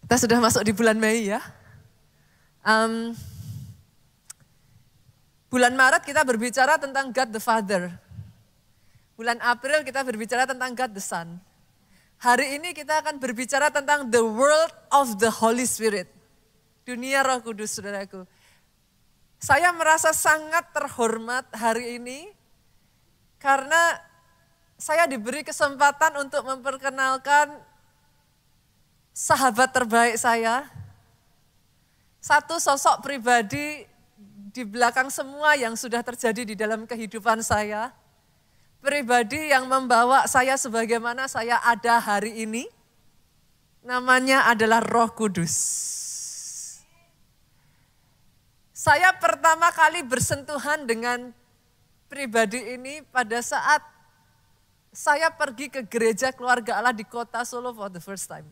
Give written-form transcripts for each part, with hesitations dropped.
Kita sudah masuk di bulan Mei ya. Bulan Maret kita berbicara tentang God the Father. Bulan April kita berbicara tentang God the Son. Hari ini kita akan berbicara tentang the world of the Holy Spirit. Dunia Roh Kudus, saudaraku. Saya merasa sangat terhormat hari ini karena saya diberi kesempatan untuk memperkenalkan sahabat terbaik saya. Satu sosok pribadi di belakang semua yang sudah terjadi di dalam kehidupan saya. Pribadi yang membawa saya sebagaimana saya ada hari ini. Namanya adalah Roh Kudus. Saya pertama kali bersentuhan dengan pribadi ini pada saat saya pergi ke gereja keluarga Allah di kota Solo for the first time.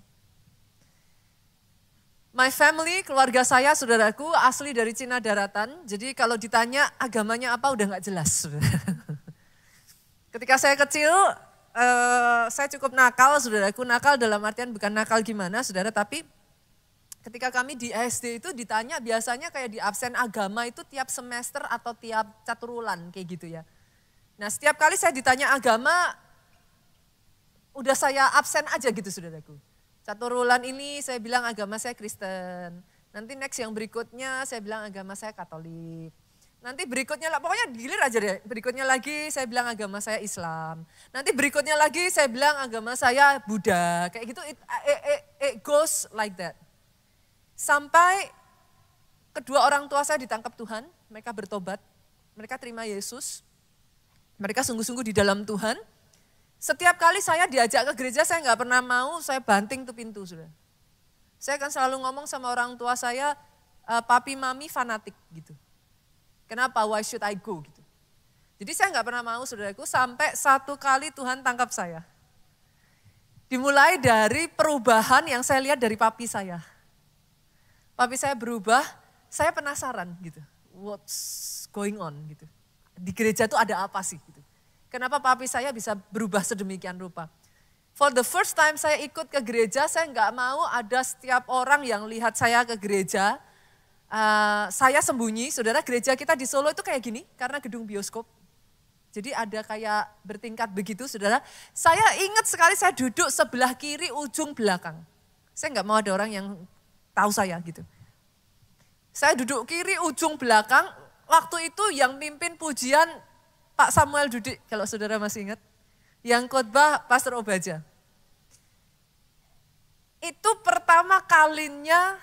My family, keluarga saya, saudaraku, asli dari Cina Daratan. Jadi kalau ditanya agamanya apa udah gak jelas. Ketika saya kecil, saya cukup nakal, saudaraku. Nakal dalam artian bukan nakal gimana, saudara. Tapi ketika kami di SD itu ditanya biasanya kayak di absen agama itu tiap semester atau tiap caturulan kayak gitu ya. Nah setiap kali saya ditanya agama, udah saya absen aja gitu, saudaraku. Caturulan ini saya bilang agama saya Kristen. Nanti next yang berikutnya saya bilang agama saya Katolik. Nanti berikutnya, pokoknya gilir aja deh. Berikutnya lagi saya bilang agama saya Islam. Nanti berikutnya lagi saya bilang agama saya Buddha. Kayak gitu, it goes like that. Sampai kedua orang tua saya ditangkap Tuhan, mereka bertobat. Mereka terima Yesus. Mereka sungguh-sungguh di dalam Tuhan. Setiap kali saya diajak ke gereja, saya nggak pernah mau, saya banting tuh pintu, sudah. Saya akan selalu ngomong sama orang tua saya, papi mami fanatik gitu. Kenapa? Why should I go gitu. Jadi saya nggak pernah mau, saudaraku, sampai satu kali Tuhan tangkap saya. Dimulai dari perubahan yang saya lihat dari papi saya. Papi saya berubah, saya penasaran gitu. What's going on gitu. Di gereja tuh ada apa sih gitu. Kenapa papi saya bisa berubah sedemikian rupa? For the first time saya ikut ke gereja, saya nggak mau ada setiap orang yang lihat saya ke gereja, saya sembunyi. Saudara, gereja kita di Solo itu kayak gini, karena gedung bioskop. Jadi ada kayak bertingkat begitu, saudara. Saya ingat sekali saya duduk sebelah kiri ujung belakang. Saya nggak mau ada orang yang tahu saya gitu. Saya duduk kiri ujung belakang, waktu itu yang mimpin pujian Pak Samuel Dudik, kalau saudara masih ingat. Yang khotbah Pastor Obaja. Itu pertama kalinya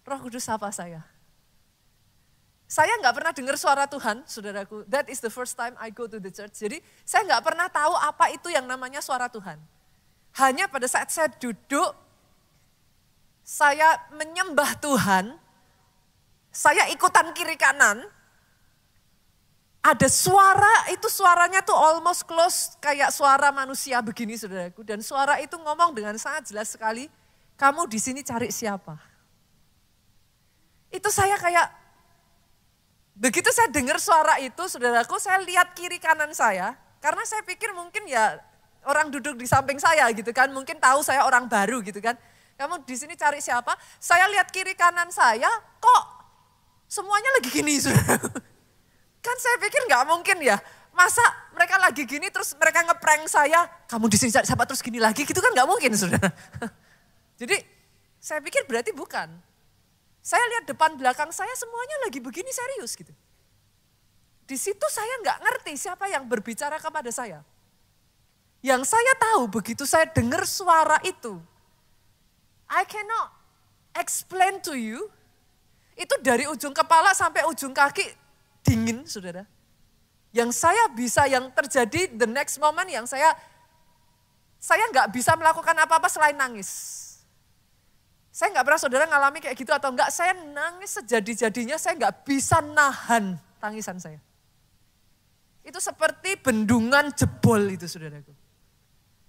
Roh Kudus sapa saya. Saya nggak pernah dengar suara Tuhan, saudaraku. That is the first time I go to the church. Jadi saya nggak pernah tahu apa itu yang namanya suara Tuhan. Hanya pada saat saya duduk, saya menyembah Tuhan, saya ikutan kiri kanan, ada suara, itu suaranya tuh almost close kayak suara manusia begini, saudaraku. Dan suara itu ngomong dengan sangat jelas sekali, kamu di sini cari siapa? Itu saya kayak, begitu saya dengar suara itu, saudaraku, saya lihat kiri kanan saya, karena saya pikir mungkin ya orang duduk di samping saya gitu kan, mungkin tahu saya orang baru gitu kan. Kamu di sini cari siapa? Saya lihat kiri kanan saya, kok semuanya lagi gini, saudaraku. Kan saya pikir nggak mungkin ya, masa mereka lagi gini terus mereka ngeprank saya, kamu di sini cari siapa terus gini lagi, gitu kan nggak mungkin, saudara. Jadi saya pikir berarti bukan. Saya lihat depan belakang saya semuanya lagi begini serius gitu. Di situ saya nggak ngerti siapa yang berbicara kepada saya. Yang saya tahu begitu saya dengar suara itu, I cannot explain to you, itu dari ujung kepala sampai ujung kaki, dingin, saudara. Yang saya bisa, yang terjadi the next moment yang saya nggak bisa melakukan apa-apa selain nangis. Saya nggak pernah saudara ngalami kayak gitu atau enggak, saya nangis sejadi-jadinya, saya nggak bisa nahan tangisan saya. Itu seperti bendungan jebol itu, saudaraku.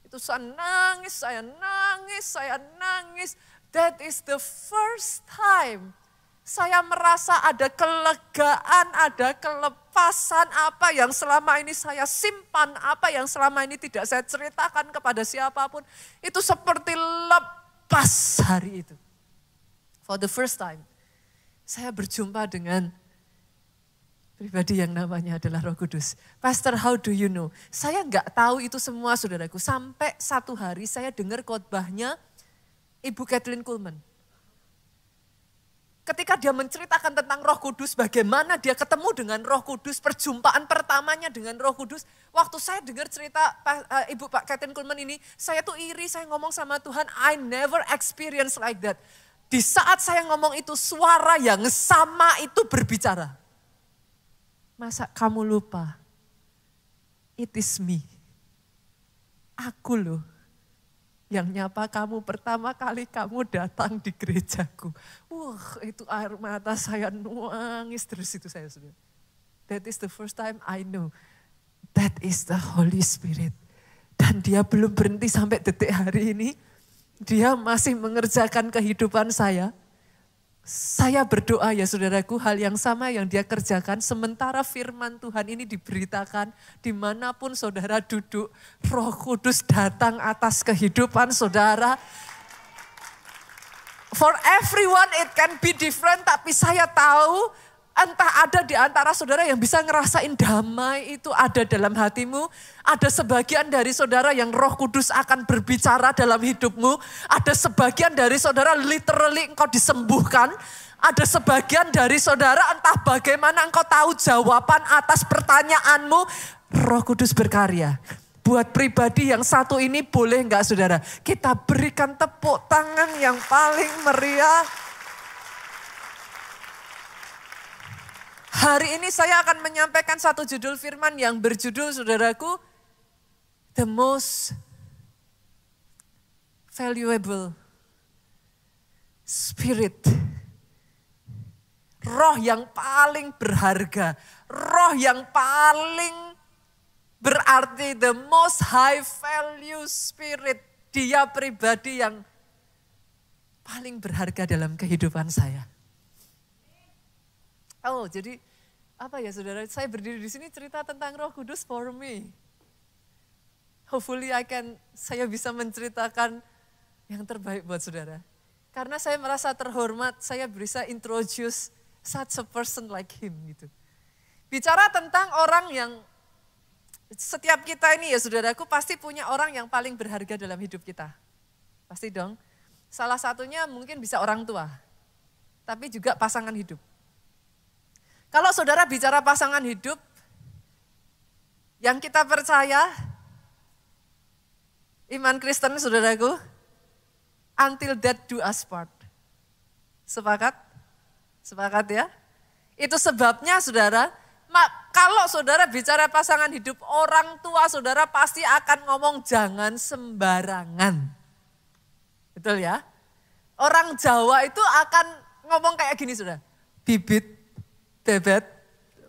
Itu saya nangis, saya nangis, saya nangis. That is the first time saya merasa ada kelegaan, ada kelepasan, apa yang selama ini saya simpan, apa yang selama ini tidak saya ceritakan kepada siapapun. Itu seperti pas hari itu. For the first time, saya berjumpa dengan pribadi yang namanya adalah Roh Kudus. Pastor, how do you know? Saya nggak tahu itu semua, saudaraku. Sampai satu hari saya dengar khotbahnya Ibu Kathleen Kuhlman. Ketika dia menceritakan tentang Roh Kudus, bagaimana dia ketemu dengan Roh Kudus, perjumpaan pertamanya dengan Roh Kudus. Waktu saya dengar cerita Ibu Pak Kathleen Kuhlman ini, saya tuh iri, saya ngomong sama Tuhan, I never experience like that. Di saat saya ngomong itu, suara yang sama itu berbicara. Masa kamu lupa? It is me. Aku loh. Yang nyapa kamu pertama kali kamu datang di gerejaku. Itu air mata saya nangis terus itu saya sudah. That is the first time I know. That is the Holy Spirit. Dan dia belum berhenti sampai detik hari ini. Dia masih mengerjakan kehidupan saya. Saya berdoa ya saudaraku, hal yang sama yang dia kerjakan sementara firman Tuhan ini diberitakan dimanapun saudara duduk, Roh Kudus datang atas kehidupan saudara. For everyone it can be different, tapi saya tahu entah ada di antara saudara yang bisa ngerasain damai itu ada dalam hatimu. Ada sebagian dari saudara yang Roh Kudus akan berbicara dalam hidupmu. Ada sebagian dari saudara literally engkau disembuhkan. Ada sebagian dari saudara entah bagaimana engkau tahu jawaban atas pertanyaanmu. Roh Kudus berkarya. Buat pribadi yang satu ini boleh enggak saudara? Kita berikan tepuk tangan yang paling meriah. Hari ini saya akan menyampaikan satu judul firman yang berjudul, saudaraku, The Most Valuable Spirit. Roh yang paling berharga, roh yang paling berarti, the most high value spirit. Dia pribadi yang paling berharga dalam kehidupan saya. Oh, jadi apa ya saudara, saya berdiri di sini cerita tentang Roh Kudus for me. Hopefully saya bisa menceritakan yang terbaik buat saudara. Karena saya merasa terhormat, saya bisa introduce such a person like him gitu. Bicara tentang orang yang, setiap kita ini ya saudaraku pasti punya orang yang paling berharga dalam hidup kita. Pasti dong. Salah satunya mungkin bisa orang tua, tapi juga pasangan hidup. Kalau saudara bicara pasangan hidup, yang kita percaya, iman Kristen saudaraku, until death do us part. Sepakat? Sepakat ya? Itu sebabnya saudara, kalau saudara bicara pasangan hidup, orang tua saudara pasti akan ngomong jangan sembarangan. Betul ya? Orang Jawa itu akan ngomong kayak gini saudara, bibit, bebet,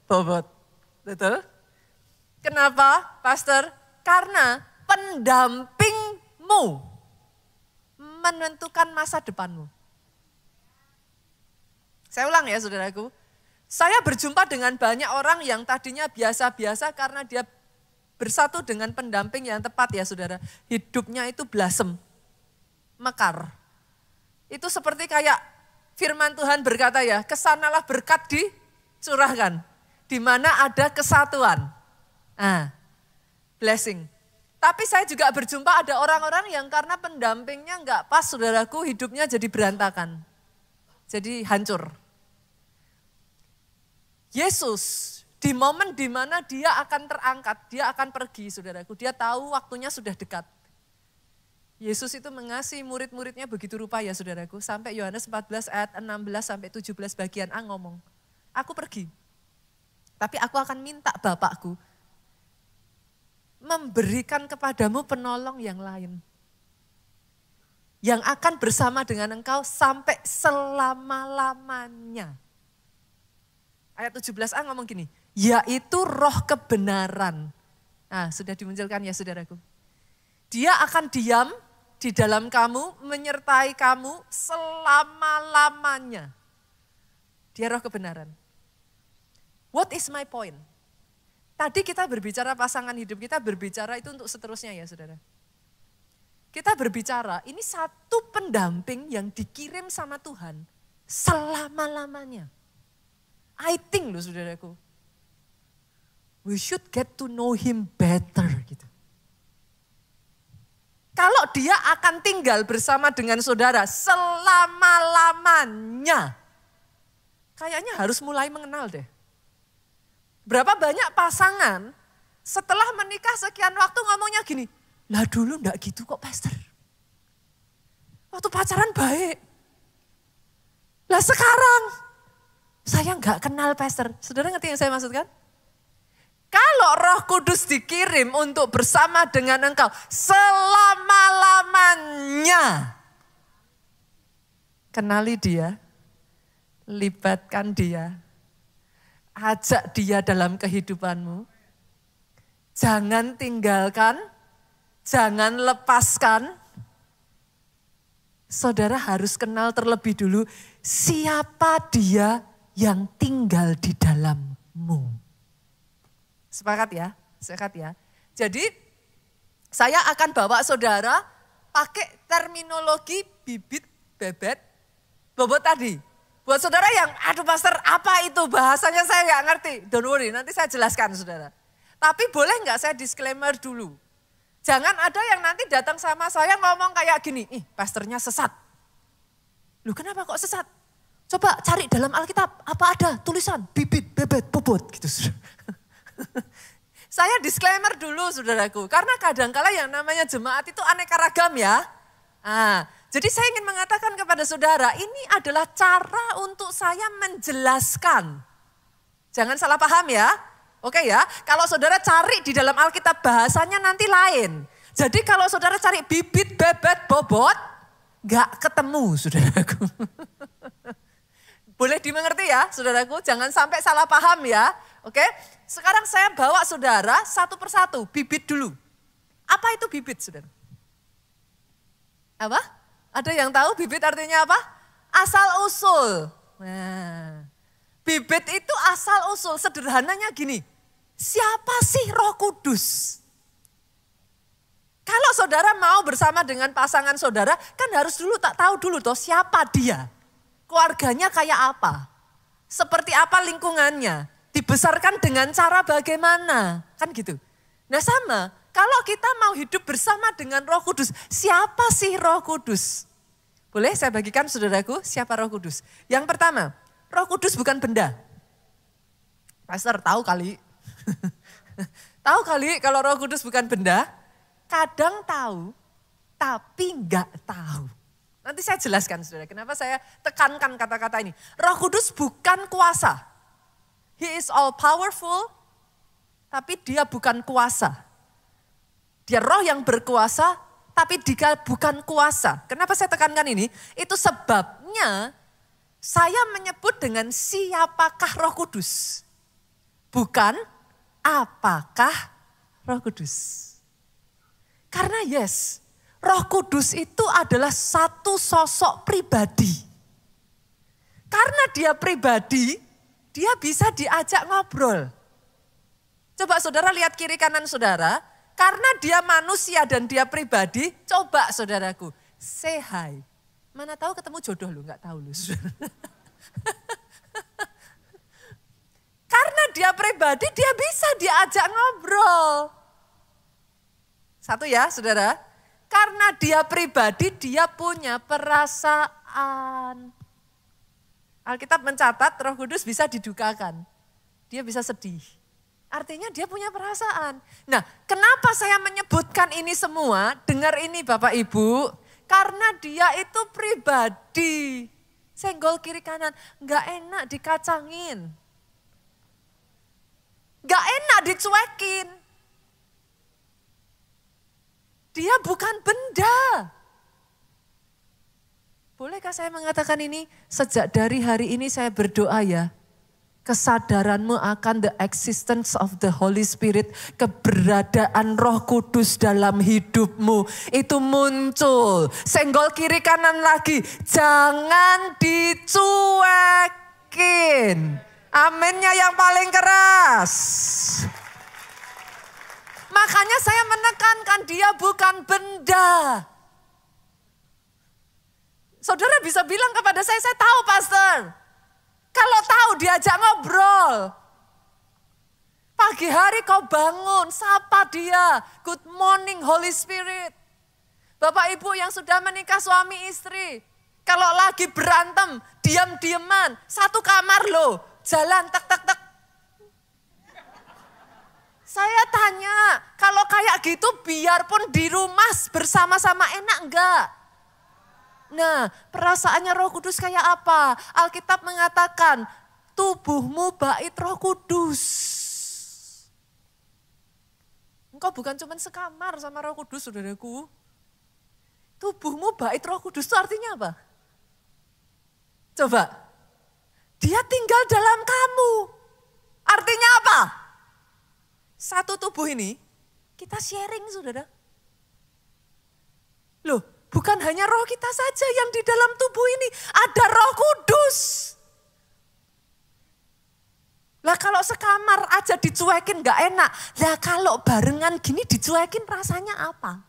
bobot. Betul? Kenapa, Pastor? Karena pendampingmu menentukan masa depanmu. Saya ulang ya saudaraku. Saya berjumpa dengan banyak orang yang tadinya biasa-biasa karena dia bersatu dengan pendamping yang tepat ya saudara. Hidupnya itu blasem, mekar. Itu seperti kayak firman Tuhan berkata ya, kesanalah berkat dicurahkan. Di mana ada kesatuan. Blessing. Tapi saya juga berjumpa ada orang-orang yang karena pendampingnya enggak pas saudaraku, hidupnya jadi berantakan. Jadi hancur. Yesus di momen di mana dia akan terangkat, dia akan pergi saudaraku. Dia tahu waktunya sudah dekat. Yesus itu mengasihi murid-muridnya begitu rupa ya saudaraku. Sampai Yohanes 14 ayat 16 sampai 17 bagian A ngomong, aku pergi. Tapi aku akan minta Bapakku memberikan kepadamu penolong yang lain. Yang akan bersama dengan engkau sampai selama-lamanya. Ayat 17a ngomong gini, yaitu roh kebenaran. Nah sudah dimunculkan ya saudaraku. Dia akan diam di dalam kamu, menyertai kamu selama-lamanya. Dia roh kebenaran. What is my point? Tadi kita berbicara pasangan hidup, kita berbicara itu untuk seterusnya ya saudara. kita berbicara, ini satu pendamping yang dikirim sama Tuhan selama-lamanya. I think loh saudaraku, we should get to know him better gitu. Kalau dia akan tinggal bersama dengan saudara selama-lamanya, kayaknya harus mulai mengenal deh. Berapa banyak pasangan setelah menikah sekian waktu ngomongnya gini, lah dulu enggak gitu kok pastor. Waktu pacaran baik. Lah sekarang saya enggak kenal pastor. Saudara ngerti yang saya maksudkan? Kalau Roh Kudus dikirim untuk bersama dengan engkau selama-lamanya, kenali dia, libatkan dia, ajak dia dalam kehidupanmu. Jangan tinggalkan, jangan lepaskan. Saudara harus kenal terlebih dulu siapa dia yang tinggal di dalammu. Sepakat ya? Sepakat ya? Jadi saya akan bawa saudara pakai terminologi bibit, bebet, bobot tadi. Buat saudara yang, aduh pastor apa itu bahasanya saya nggak ngerti. Don't worry, nanti saya jelaskan saudara. Tapi boleh nggak saya disclaimer dulu. Jangan ada yang nanti datang sama saya ngomong kayak gini, ih pastornya sesat. Loh kenapa kok sesat? Coba cari dalam Alkitab, apa ada tulisan bibit, bebet, bobot gitu. Saya disclaimer dulu saudaraku, karena kadangkala yang namanya jemaat itu aneka ragam ya. Jadi saya ingin mengatakan kepada saudara, ini adalah cara untuk saya menjelaskan. Jangan salah paham ya. Oke ya, kalau saudara cari di dalam Alkitab bahasanya nanti lain. Jadi kalau saudara cari bibit, bebet, bobot, gak ketemu saudaraku. Boleh dimengerti ya saudaraku, jangan sampai salah paham ya. Oke, sekarang saya bawa saudara satu persatu, bibit dulu. Apa itu bibit saudara? Apa? Ada yang tahu bibit artinya apa? Asal usul. Nah, bibit itu asal usul, sederhananya gini. Siapa sih Roh Kudus? Kalau saudara mau bersama dengan pasangan saudara, kan harus dulu tahu dulu toh siapa dia. Keluarganya kayak apa? Seperti apa lingkungannya? Dibesarkan dengan cara bagaimana? Kan gitu. Nah sama, kalau kita mau hidup bersama dengan Roh Kudus, siapa sih Roh Kudus? Boleh saya bagikan saudaraku, siapa Roh Kudus? Yang pertama, Roh Kudus bukan benda. Pastor tahu kali. Tahu kali kalau Roh Kudus bukan benda. Kadang tahu, tapi enggak tahu. Nanti saya jelaskan saudara, kenapa saya tekankan kata-kata ini. Roh Kudus bukan kuasa. He is all powerful, tapi dia bukan kuasa. Dia roh yang berkuasa, tapi dia bukan kuasa. Kenapa saya tekankan ini? Itu sebabnya saya menyebut dengan siapakah Roh Kudus. Bukan apakah Roh Kudus. Karena yes, Roh Kudus itu adalah satu sosok pribadi. Karena dia pribadi, dia bisa diajak ngobrol. Coba saudara lihat kiri kanan saudara, karena dia manusia dan dia pribadi, coba saudaraku, say hi. Mana tahu ketemu jodoh lu, nggak tahu lu. Karena dia pribadi, dia bisa diajak ngobrol. Satu ya saudara, karena dia pribadi, dia punya perasaan. Alkitab mencatat Roh Kudus bisa didukakan, dia bisa sedih. Artinya dia punya perasaan. Nah kenapa saya menyebutkan ini semua, dengar ini Bapak Ibu, karena dia itu pribadi. Senggol kiri kanan, gak enak dikacangin. Gak enak dicuekin. Dia bukan benda. Bolehkah saya mengatakan ini? Sejak dari hari ini saya berdoa ya. Kesadaranmu akan the existence of the Holy Spirit. Keberadaan Roh Kudus dalam hidupmu. Itu muncul. Senggol kiri kanan lagi. Jangan dicuekin. Aminnya yang paling keras. Makanya saya menekankan dia bukan benda. Saudara bisa bilang kepada saya tahu pastor. Kalau tahu diajak ngobrol. Pagi hari kau bangun, sapa dia. Good morning Holy Spirit. Bapak ibu yang sudah menikah suami istri. Kalau lagi berantem, diam-diaman. Satu kamar loh, jalan tek-tek-tek. Saya tanya, kalau kayak gitu biarpun di rumah bersama-sama enak enggak? Nah, perasaannya Roh Kudus kayak apa? Alkitab mengatakan, tubuhmu bait Roh Kudus. Engkau bukan cuma sekamar sama Roh Kudus, saudaraku. Tubuhmu bait Roh Kudus itu artinya apa? Coba, dia tinggal dalam kamu. Artinya apa? Satu tubuh ini, kita sharing saudara. Loh, bukan hanya roh kita saja yang di dalam tubuh ini, ada Roh Kudus. Lah kalau sekamar aja dicuekin gak enak. Lah kalau barengan gini dicuekin rasanya apa?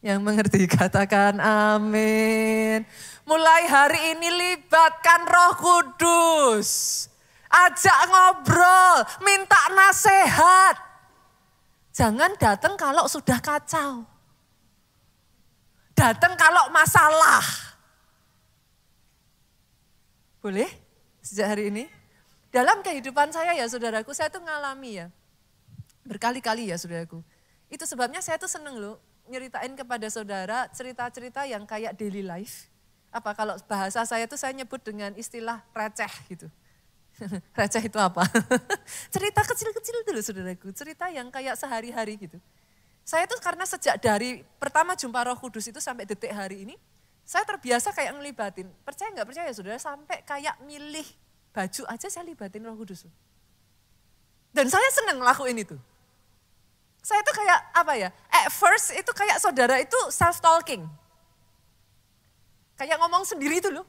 Yang mengerti katakan amin. Mulai hari ini libatkan Roh Kudus. Ajak ngobrol, minta nasihat. Jangan datang kalau sudah kacau. Datang kalau masalah. Boleh? Sejak hari ini? Dalam kehidupan saya ya saudaraku, saya tuh ngalami ya. Berkali-kali ya saudaraku. Itu sebabnya saya tuh seneng loh nyeritain kepada saudara cerita-cerita yang kayak daily life. Apa kalau bahasa saya tuh saya nyebut dengan istilah receh gitu. Receh itu apa? Cerita kecil-kecil dulu saudaraku. Cerita yang kayak sehari-hari gitu. Saya tuh karena sejak dari pertama jumpa Roh Kudus itu sampai detik hari ini. Saya terbiasa kayak ngelibatin. Percaya nggak percaya saudara sampai kayak milih baju aja saya libatin Roh Kudus. Dan saya seneng ngelakuin itu. Saya tuh kayak apa ya, at first itu kayak saudara itu self-talking. Kayak ngomong sendiri itu loh.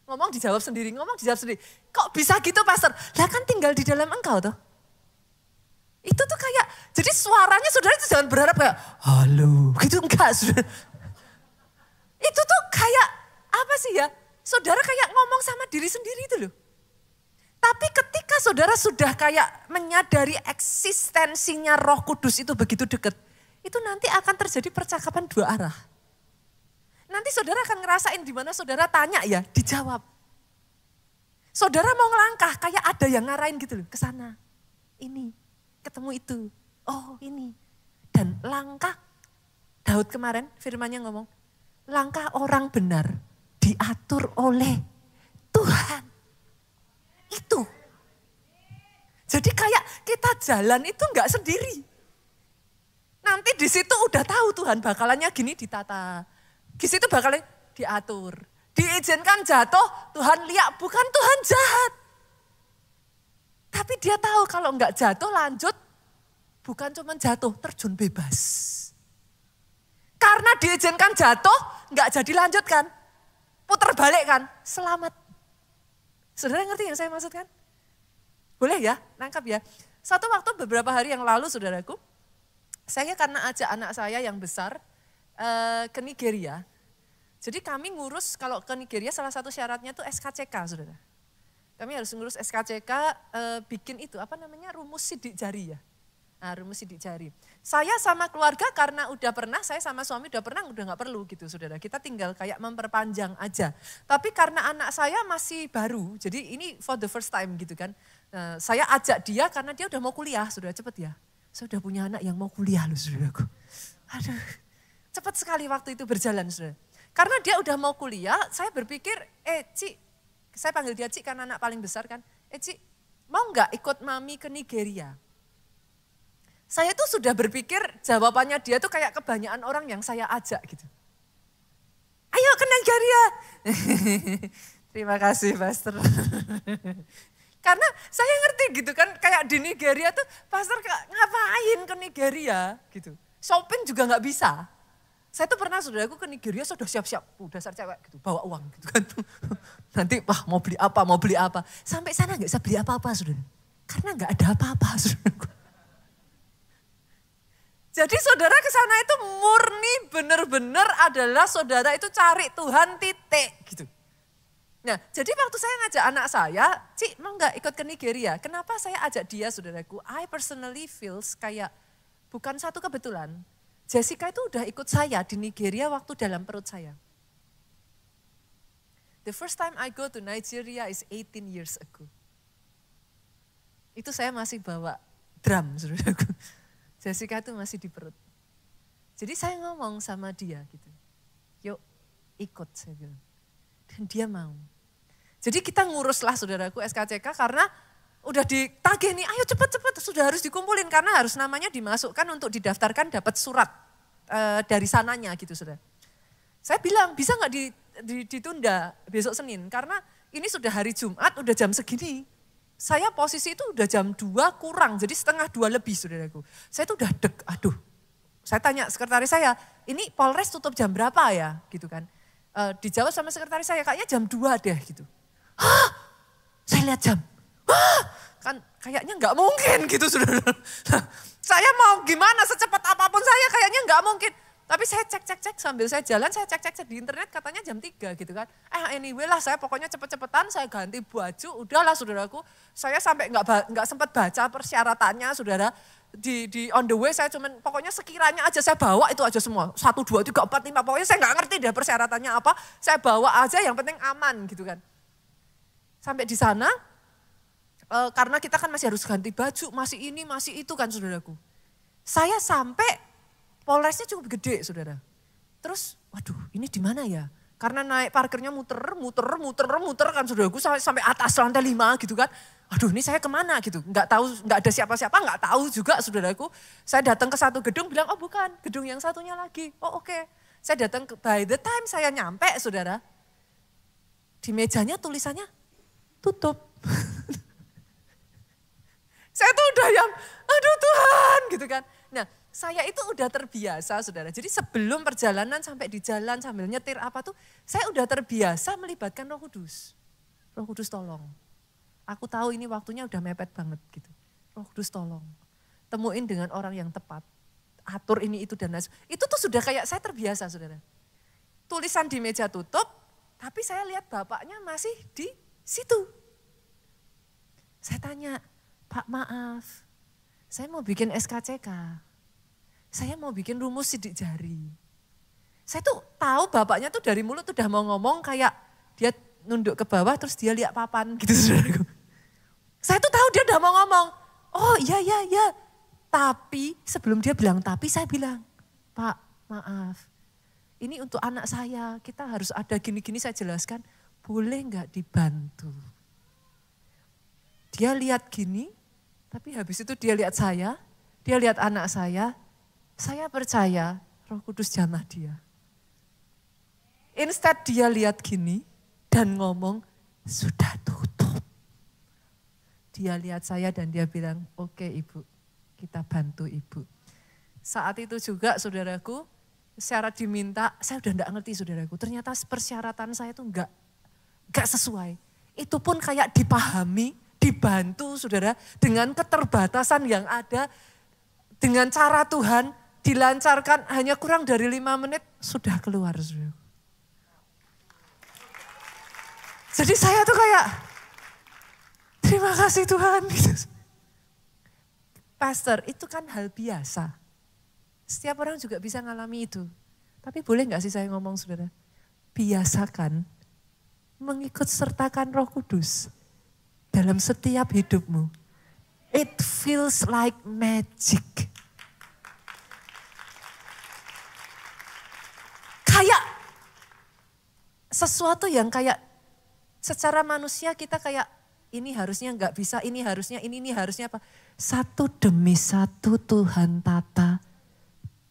Ngomong dijawab sendiri, ngomong dijawab sendiri. Kok bisa gitu pastor? Lah kan tinggal di dalam engkau toh. Itu tuh kayak, jadi suaranya saudara itu jangan berharap kayak, halo, gitu enggak saudara. Itu tuh kayak, apa sih ya, saudara kayak ngomong sama diri sendiri itu loh. Tapi ketika saudara sudah kayak menyadari eksistensinya Roh Kudus itu begitu dekat, itu nanti akan terjadi percakapan dua arah. Nanti saudara akan ngerasain di mana saudara tanya ya, dijawab. Saudara mau ngelangkah kayak ada yang ngarahin gitu loh, ke sana. Ini, ketemu itu. Oh ini. Dan langkah, Daud kemarin firmannya ngomong, langkah orang benar diatur oleh Tuhan. Itu. Jadi kayak kita jalan itu enggak sendiri. Nanti di situ udah tahu Tuhan bakalannya gini ditata. Di situ bakalan diatur. Diizinkan jatuh, Tuhan lihat bukan Tuhan jahat. Tapi dia tahu kalau enggak jatuh lanjut, bukan cuma jatuh, terjun bebas. Karena diizinkan jatuh, enggak jadi lanjutkan. Putar balik kan, selamat. Saudara ngerti yang saya maksudkan? Boleh ya, nangkap ya. Satu waktu beberapa hari yang lalu saudaraku, saya karena ajak anak saya yang besar ke Nigeria. Jadi kami ngurus kalau ke Nigeria salah satu syaratnya tuh SKCK saudara. Kami harus ngurus SKCK bikin itu apa namanya rumus sidik jari ya. Nah, rumus sidik jari. Saya sama keluarga karena udah pernah, saya sama suami udah pernah, udah gak perlu gitu saudara. Kita tinggal kayak memperpanjang aja. Tapi karena anak saya masih baru, jadi ini for the first time gitu kan. Nah, saya ajak dia karena dia udah mau kuliah, saudara cepet ya. Saya udah punya anak yang mau kuliah loh saudaraku. Aduh, cepet sekali waktu itu berjalan saudara. Karena dia udah mau kuliah, saya berpikir, Ci, saya panggil dia Ci karena anak paling besar kan. Ci, mau gak ikut mami ke Nigeria? Saya tuh sudah berpikir jawabannya dia tuh kayak kebanyakan orang yang saya ajak gitu. Ayo ke Nigeria. Terima kasih pastor. Karena saya ngerti gitu kan kayak di Nigeria tuh pastor ngapain ke Nigeria gitu. Shopping juga gak bisa. Saya tuh pernah saudaraku ke Nigeria sudah siap-siap. Dasar cewek gitu bawa uang gitu kan. Nanti wah mau beli apa. Sampai sana gak bisa beli apa-apa saudara. Karena gak ada apa-apa saudaraku. Jadi saudara ke sana itu murni benar-benar adalah saudara itu cari Tuhan titik gitu. Nah, jadi waktu saya ngajak anak saya, Cik mau nggak ikut ke Nigeria? Kenapa saya ajak dia saudaraku? I personally feels kayak bukan satu kebetulan. Jessica itu udah ikut saya di Nigeria waktu dalam perut saya. The first time I go to Nigeria is 18 years ago. Itu saya masih bawa drum saudaraku. Jessica itu masih di perut. Jadi saya ngomong sama dia gitu. Yuk ikut saya bilang. Dan dia mau. Jadi kita nguruslah saudaraku SKCK karena udah ditagih nih, ayo cepet-cepet sudah harus dikumpulin karena harus namanya dimasukkan untuk didaftarkan dapat surat dari sananya gitu saudara. Saya bilang bisa nggak ditunda besok Senin karena ini sudah hari Jumat udah jam segini. Saya posisi itu udah jam 2 kurang jadi setengah 2 lebih saudaraku. Saya tuh udah aduh. Saya tanya sekretaris saya, ini Polres tutup jam berapa ya gitu kan. Dijawab sama sekretaris saya, kayaknya jam 2 deh gitu. Hah? Saya lihat jam. Hah? Kan kayaknya nggak mungkin gitu saudara. Saya mau gimana secepat apapun saya kayaknya nggak mungkin. Tapi saya cek sambil saya jalan, saya cek di internet katanya jam 3 gitu kan. Anyway lah saya pokoknya cepet-cepetan saya ganti baju, udahlah saudaraku. Saya sampai nggak sempat baca persyaratannya saudara. Di on the way saya cuman pokoknya sekiranya aja saya bawa itu aja semua. 1, 2, 3, 4, 5 pokoknya saya nggak ngerti deh persyaratannya apa. Saya bawa aja yang penting aman gitu kan. Sampai di sana karena kita kan masih harus ganti baju, masih ini masih itu kan saudaraku. Saya sampai Polresnya cukup gede saudara. Terus waduh ini di mana ya? Karena naik parkirnya muter kan saudaraku sampai atas lantai 5 gitu kan. Aduh ini saya kemana gitu, nggak tahu, nggak ada siapa-siapa, nggak tahu juga saudaraku. Saya datang ke satu gedung bilang, oh bukan, gedung yang satunya lagi. Oh oke. Saya datang by the time saya nyampe saudara, di mejanya tulisannya tutup. Saya tuh udah yang, aduh Tuhan gitu kan. Nah saya itu udah terbiasa saudara, jadi sebelum perjalanan sampai di jalan sambil nyetir apa tuh, saya udah terbiasa melibatkan Roh Kudus. Roh Kudus tolong. Aku tahu ini waktunya udah mepet banget gitu. Roh Kudus tolong. Temuin dengan orang yang tepat. Atur ini itu dan lain. Itu tuh sudah kayak saya terbiasa saudara. Tulisan di meja tutup, tapi saya lihat bapaknya masih di situ. Saya tanya, Pak maaf, saya mau bikin SKCK. Saya mau bikin rumus sidik jari. Saya tuh tahu bapaknya tuh dari mulut tuh udah mau ngomong kayak dia nunduk ke bawah terus dia lihat papan gitu saudaraku. Saya tuh tahu dia udah mau ngomong, oh iya. Tapi sebelum dia bilang tapi saya bilang, Pak maaf ini untuk anak saya kita harus ada gini-gini saya jelaskan, boleh nggak dibantu. Dia lihat gini, tapi habis itu dia lihat saya, dia lihat anak saya percaya Roh Kudus jamah dia. Instead dia lihat gini dan ngomong, sudah tutup. Dia lihat saya dan dia bilang, oke ibu, kita bantu ibu. Saat itu juga saudaraku, syarat diminta, saya udah enggak ngerti saudaraku. Ternyata persyaratan saya itu enggak sesuai. Itu pun kayak dipahami, dibantu saudara, dengan keterbatasan yang ada, dengan cara Tuhan dilancarkan hanya kurang dari 5 menit sudah keluar saudaraku. Jadi saya tuh kayak, terima kasih Tuhan. Pastor, itu kan hal biasa. Setiap orang juga bisa ngalami itu. Tapi boleh gak sih saya ngomong saudara? Biasakan mengikut sertakan Roh Kudus dalam setiap hidupmu. It feels like magic. Kayak sesuatu yang kayak secara manusia kita kayak ini harusnya nggak bisa, ini harusnya, ini harusnya apa. Satu demi satu Tuhan tata,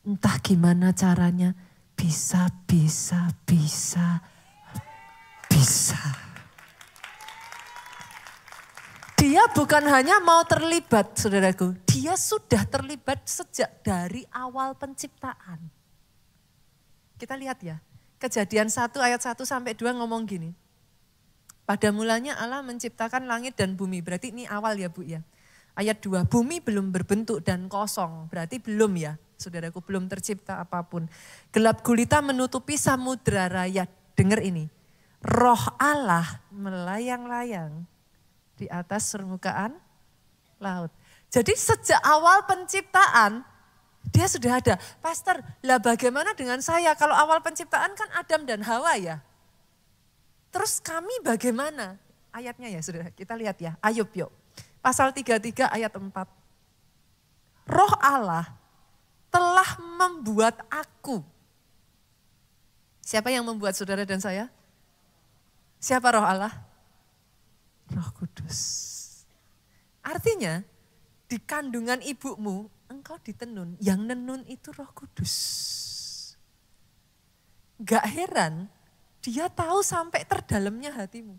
entah gimana caranya, bisa. Dia bukan hanya mau terlibat saudaraku, dia sudah terlibat sejak dari awal penciptaan. Kita lihat ya, Kejadian 1 ayat 1 sampai 2 ngomong gini. Pada mulanya Allah menciptakan langit dan bumi, berarti ini awal ya Bu ya. Ayat 2, bumi belum berbentuk dan kosong, berarti belum ya, saudaraku, belum tercipta apapun. Gelap gulita menutupi samudra raya, dengar ini. Roh Allah melayang-layang di atas permukaan laut. Jadi sejak awal penciptaan, dia sudah ada. Pastor, lah bagaimana dengan saya? Kalau awal penciptaan kan Adam dan Hawa ya. Terus kami bagaimana? Ayatnya ya saudara, kita lihat ya. Ayub yuk. Pasal 33 ayat 4. Roh Allah telah membuat aku. Siapa yang membuat saudara dan saya? Siapa roh Allah? Roh Kudus. Artinya di kandungan ibumu engkau ditenun. Yang nenun itu Roh Kudus. Gak heran dia tahu sampai terdalamnya hatimu.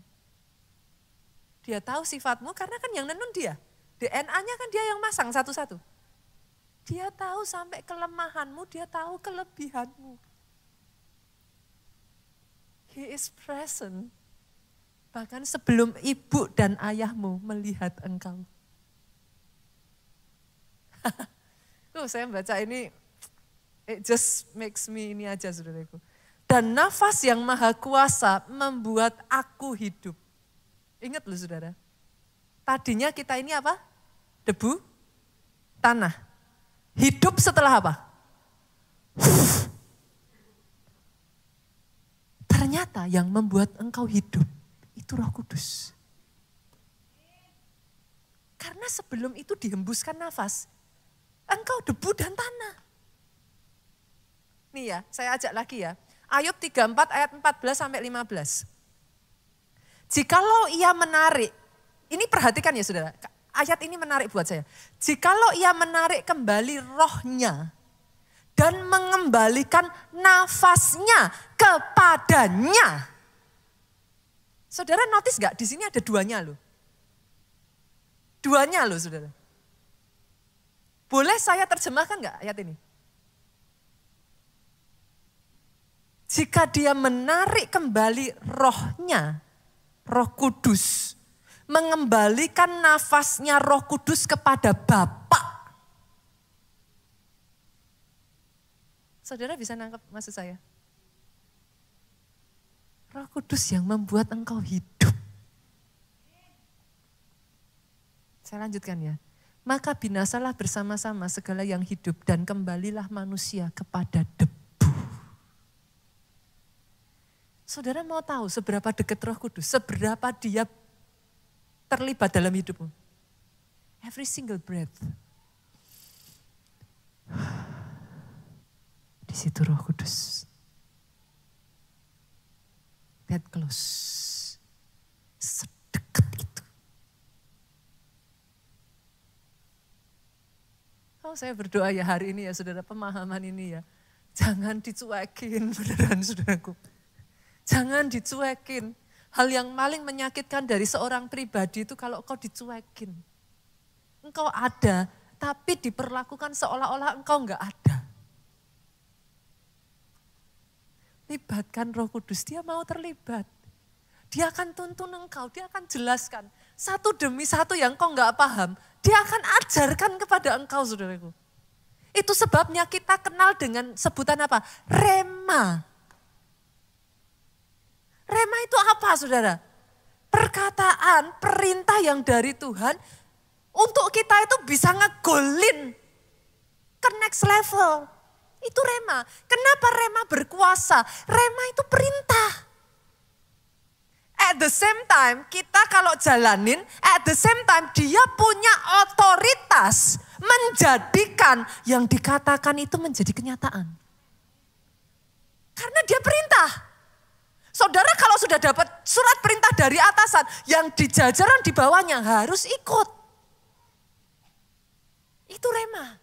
Dia tahu sifatmu karena kan yang nenun dia. DNA-nya kan dia yang masang satu-satu. Dia tahu sampai kelemahanmu, dia tahu kelebihanmu. He is present. Bahkan sebelum ibu dan ayahmu melihat engkau. Saya baca ini, it just makes me ini aja saudaraku. Dan nafas yang maha kuasa membuat aku hidup. Ingat loh saudara, tadinya kita ini apa? Debu, tanah. Hidup setelah apa? Ternyata yang membuat engkau hidup itu Roh Kudus. Karena sebelum itu dihembuskan nafas, engkau debu dan tanah. Nih ya, saya ajak lagi ya. Ayub 34 ayat 14 sampai 15. Jikalau ia menarik, ini perhatikan ya saudara, ayat ini menarik buat saya. Jikalau ia menarik kembali rohnya dan mengembalikan nafasnya kepadanya. Saudara notice gak? Di sini ada duanya loh. Duanya loh saudara. Boleh saya terjemahkan gak ayat ini? Jika dia menarik kembali rohnya, Roh Kudus, mengembalikan nafasnya Roh Kudus kepada Bapa. Saudara bisa nangkep maksud saya? Roh Kudus yang membuat engkau hidup. Saya lanjutkan ya. Maka binasalah bersama-sama segala yang hidup dan kembalilah manusia kepada debu. Saudara mau tahu seberapa dekat Roh Kudus, seberapa dia terlibat dalam hidupmu? Every single breath. Di situ Roh Kudus. That close. Sedekat itu. Oh, saya berdoa ya hari ini ya saudara, pemahaman ini ya. Jangan dicuekin beneran saudaraku. Jangan dicuekin. Hal yang paling menyakitkan dari seorang pribadi itu kalau kau dicuekin. Engkau ada, tapi diperlakukan seolah-olah engkau enggak ada. Libatkan Roh Kudus, dia mau terlibat. Dia akan tuntun engkau, dia akan jelaskan. Satu demi satu yang kau enggak paham, dia akan ajarkan kepada engkau saudaraku. Itu sebabnya kita kenal dengan sebutan apa? Rema. Rema itu apa saudara? Perkataan, perintah yang dari Tuhan untuk kita itu bisa ngegolin ke next level. Itu rema. Kenapa rema berkuasa? Rema itu perintah. At the same time kita kalau jalanin, at the same time dia punya otoritas menjadikan yang dikatakan itu menjadi kenyataan. Karena dia perintah. Saudara kalau sudah dapat surat perintah dari atasan, yang di jajaran di bawahnya harus ikut. Itu rema.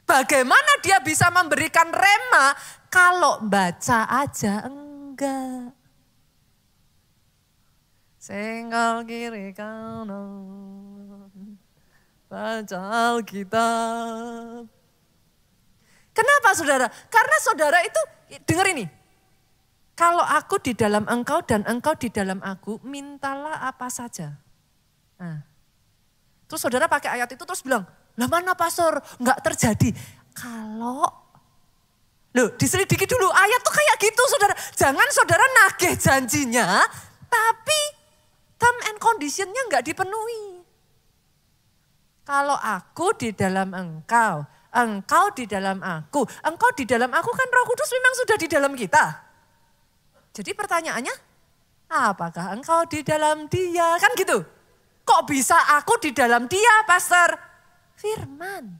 Bagaimana dia bisa memberikan rema kalau baca aja enggak. Senggol kiri kanan, baca Alkitab. Kenapa saudara? Karena saudara itu, dengar ini. Kalau aku di dalam engkau dan engkau di dalam aku, mintalah apa saja. Nah, Terus saudara pakai ayat itu terus bilang, lah mana pastor, nggak terjadi. Kalau, loh diselidiki dulu, ayat tuh kayak gitu saudara. Jangan saudara nagih janjinya, tapi term and conditionnya nggak dipenuhi. Kalau aku di dalam engkau, engkau di dalam aku, engkau di dalam aku kan Roh Kudus memang sudah di dalam kita. Jadi pertanyaannya, apakah engkau di dalam dia? Kan gitu. Kok bisa aku di dalam dia, pastor? Firman.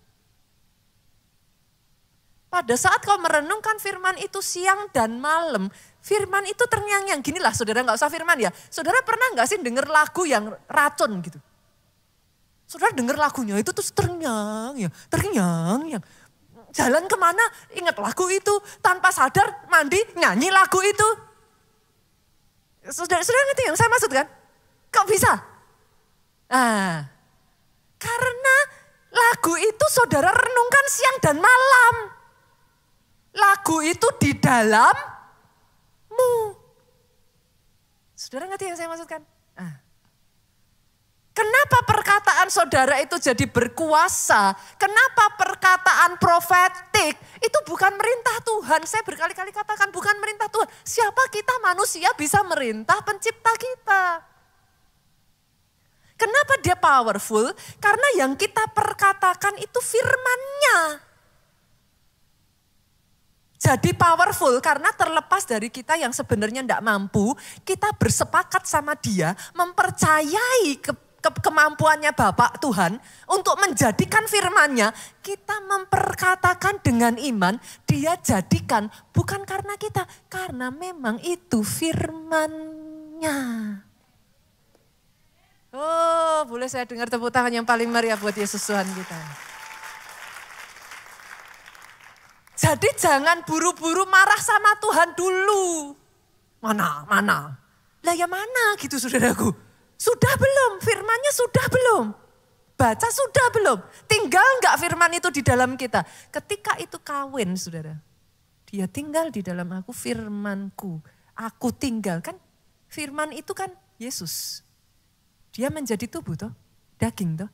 Pada saat kau merenungkan firman itu siang dan malam, firman itu terngiang-ngiang. Ginilah saudara, nggak usah firman ya. Saudara pernah nggak sih denger lagu yang racun gitu? Saudara denger lagunya itu terus terngiang, terngiang. Jalan kemana ingat lagu itu, tanpa sadar mandi nyanyi lagu itu. Saudara ngerti yang saya maksud kan? Kok bisa? Karena lagu itu saudara renungkan siang dan malam. Lagu itu di dalammu. Saudara ngerti yang saya maksudkan? Kenapa perkataan saudara itu jadi berkuasa? Kenapa perkataan profetik itu bukan merintah Tuhan? Saya berkali-kali katakan bukan merintah Tuhan. Siapa kita manusia bisa merintah pencipta kita? Kenapa dia powerful? Karena yang kita perkatakan itu firman-Nya. Jadi powerful karena terlepas dari kita yang sebenarnya tidak mampu, kita bersepakat sama dia, mempercayai kemampuannya Bapak Tuhan untuk menjadikan firman-Nya, kita memperkatakan dengan iman, dia jadikan bukan karena kita, karena memang itu firman-Nya. Oh, boleh saya dengar tepuk tangan yang paling meriah buat Yesus Tuhan kita. Jadi jangan buru-buru marah sama Tuhan dulu. Mana? Lah ya mana gitu saudaraku. Sudah belum? Firman-Nya sudah belum? Baca sudah belum? Tinggal enggak firman itu di dalam kita? Ketika itu kawin saudara. Dia tinggal di dalam aku, firman-Ku. Aku tinggal kan. Firman itu kan Yesus. Dia menjadi tubuh toh, daging toh.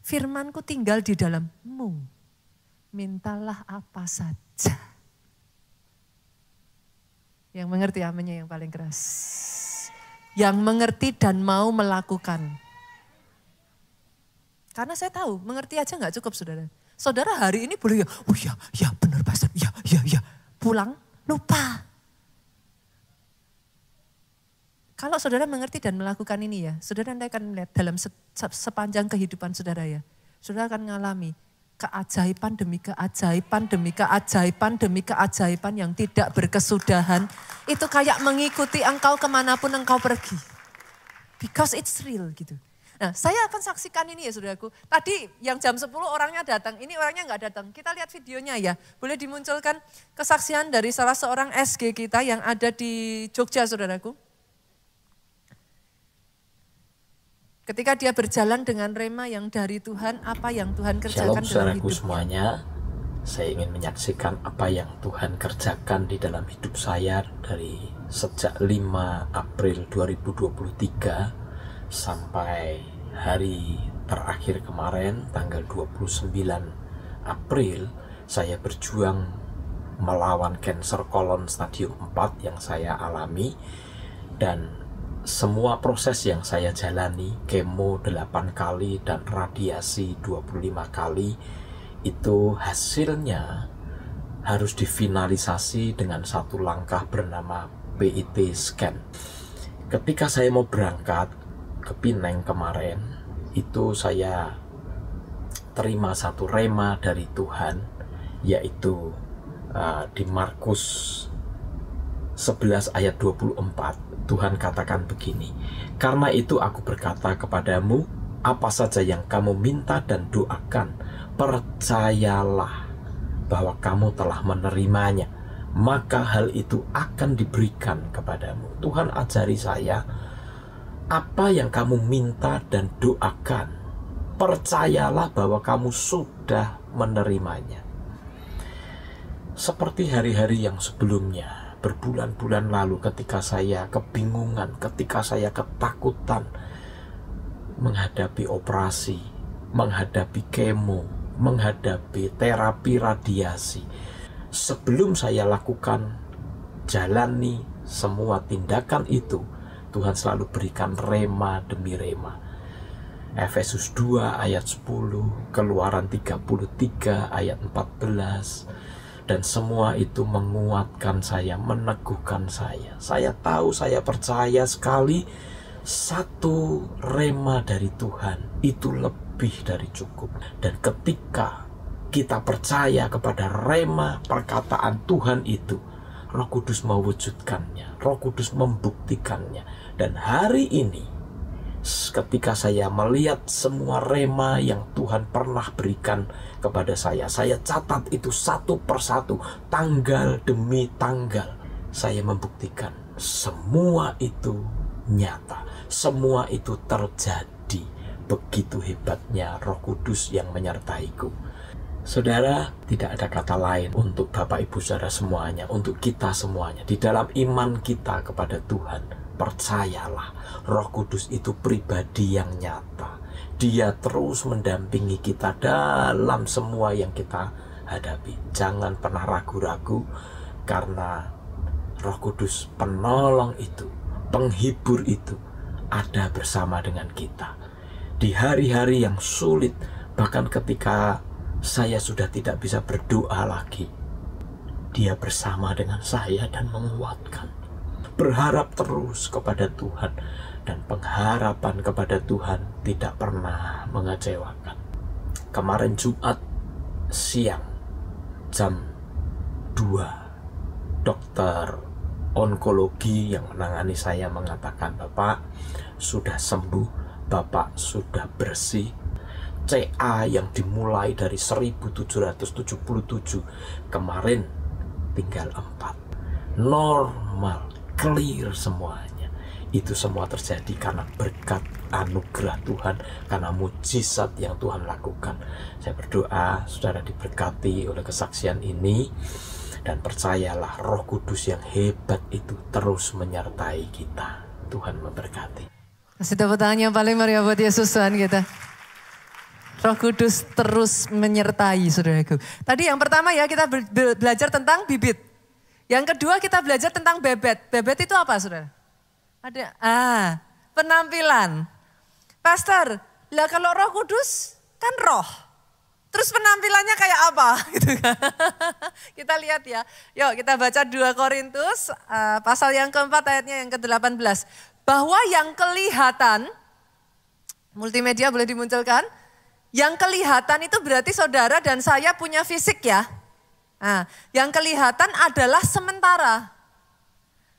Firman-Ku tinggal di dalammu. Mintalah apa saja. Yang mengerti amennya yang paling keras. Yang mengerti dan mau melakukan. Karena saya tahu, mengerti aja gak cukup saudara. Saudara hari ini boleh ya benar pastor, ya. Pulang lupa. Kalau saudara mengerti dan melakukan ini ya, saudara nanti akan melihat dalam sepanjang kehidupan saudara ya. Saudara akan mengalami keajaiban demi keajaiban demi keajaiban demi keajaiban yang tidak berkesudahan. Itu kayak mengikuti engkau kemanapun engkau pergi. Because it's real gitu. Nah saya akan saksikan ini ya saudaraku. Tadi yang jam 10 orangnya datang, ini orangnya nggak datang. Kita lihat videonya ya. Boleh dimunculkan kesaksian dari salah seorang SG kita yang ada di Jogja saudaraku. Ketika dia berjalan dengan rema yang dari Tuhan, apa yang Tuhan kerjakan dalam hidup semuanya, saya ingin menyaksikan apa yang Tuhan kerjakan di dalam hidup saya dari sejak 5 April 2023 sampai hari terakhir kemarin tanggal 29 April. Saya berjuang melawan kanker kolon stadium 4 yang saya alami, dan semua proses yang saya jalani, kemo 8 kali dan radiasi 25 kali, itu hasilnya harus difinalisasi dengan satu langkah bernama PET scan. Ketika saya mau berangkat ke Pineng kemarin, itu saya terima satu rema dari Tuhan, yaitu di Markus 11 ayat 24. Tuhan katakan begini, karena itu aku berkata kepadamu, apa saja yang kamu minta dan doakan, percayalah bahwa kamu telah menerimanya, maka hal itu akan diberikan kepadamu. Tuhan ajari saya, apa yang kamu minta dan doakan, percayalah bahwa kamu sudah menerimanya. Seperti hari-hari yang sebelumnya, berbulan-bulan lalu ketika saya kebingungan, ketika saya ketakutan, menghadapi operasi, menghadapi kemo, menghadapi terapi radiasi. Sebelum saya lakukan, jalani semua tindakan itu, Tuhan selalu berikan rema demi rema. Efesus 2 ayat 10, Keluaran 33 ayat 14. Dan semua itu menguatkan saya, meneguhkan saya. Saya tahu, saya percaya sekali, satu rema dari Tuhan itu lebih dari cukup. Dan ketika kita percaya kepada rema perkataan Tuhan itu, Roh Kudus mewujudkannya, Roh Kudus membuktikannya. Dan hari ini, ketika saya melihat semua rema yang Tuhan pernah berikan kepada saya catat itu satu persatu, tanggal demi tanggal. Saya membuktikan semua itu nyata, semua itu terjadi. Begitu hebatnya Roh Kudus yang menyertaiku. Saudara, tidak ada kata lain untuk Bapak Ibu Saudara semuanya, untuk kita semuanya. Di dalam iman kita kepada Tuhan, percayalah, Roh Kudus itu pribadi yang nyata. Dia terus mendampingi kita dalam semua yang kita hadapi. Jangan pernah ragu-ragu, karena Roh Kudus penolong itu, penghibur itu, ada bersama dengan kita. Di hari-hari yang sulit, bahkan ketika saya sudah tidak bisa berdoa lagi, Dia bersama dengan saya dan menguatkan. Berharap terus kepada Tuhan, dan pengharapan kepada Tuhan tidak pernah mengecewakan. Kemarin Jumat siang jam 2, dokter onkologi yang menangani saya mengatakan, Bapak sudah sembuh, Bapak sudah bersih. CA yang dimulai dari 1777 kemarin tinggal 4. Normal, clear semuanya. Itu semua terjadi karena berkat anugerah Tuhan, karena mujizat yang Tuhan lakukan. Saya berdoa saudara diberkati oleh kesaksian ini, dan percayalah Roh Kudus yang hebat itu terus menyertai kita. Tuhan memberkati. Kasih tepuk tangan yang paling meriah buat Yesus Tuhan kita. Roh Kudus terus menyertai saudaraku. Tadi yang pertama ya kita belajar tentang bibit. Yang kedua kita belajar tentang bebet. Bebet itu apa saudara? Ada penampilan. Pastor, lah kalau Roh Kudus kan roh. Terus penampilannya kayak apa? Gitu kan. Kita lihat ya. Yuk kita baca 2 Korintus pasal yang keempat ayatnya yang ke-18. Bahwa yang kelihatan, multimedia boleh dimunculkan. Yang kelihatan itu berarti saudara dan saya punya fisik ya. Nah, yang kelihatan adalah sementara.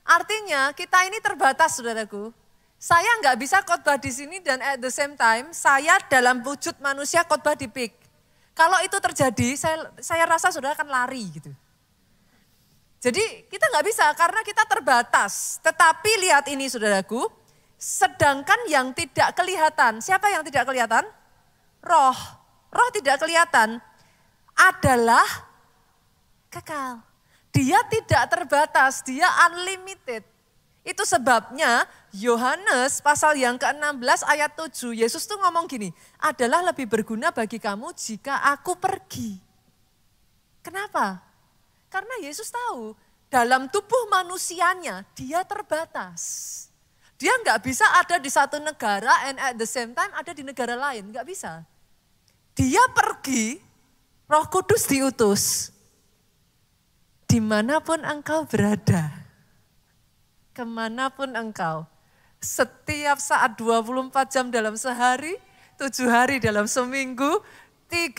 Artinya kita ini terbatas saudaraku. Saya nggak bisa khotbah di sini dan at the same time saya dalam wujud manusia khotbah di PIK. Kalau itu terjadi saya rasa saudara akan lari gitu. Jadi kita nggak bisa karena kita terbatas. Tetapi lihat ini saudaraku, sedangkan yang tidak kelihatan, siapa yang tidak kelihatan? Roh tidak kelihatan adalah kekal. Dia tidak terbatas, dia unlimited. Itu sebabnya Yohanes pasal yang ke-16 ayat 7, Yesus tuh ngomong gini, adalah lebih berguna bagi kamu jika aku pergi. Kenapa? Karena Yesus tahu dalam tubuh manusianya dia terbatas. Dia nggak bisa ada di satu negara and at the same time ada di negara lain, nggak bisa. Dia pergi, Roh Kudus diutus. Dimanapun engkau berada, kemanapun engkau, setiap saat 24 jam dalam sehari, 7 hari dalam seminggu, 30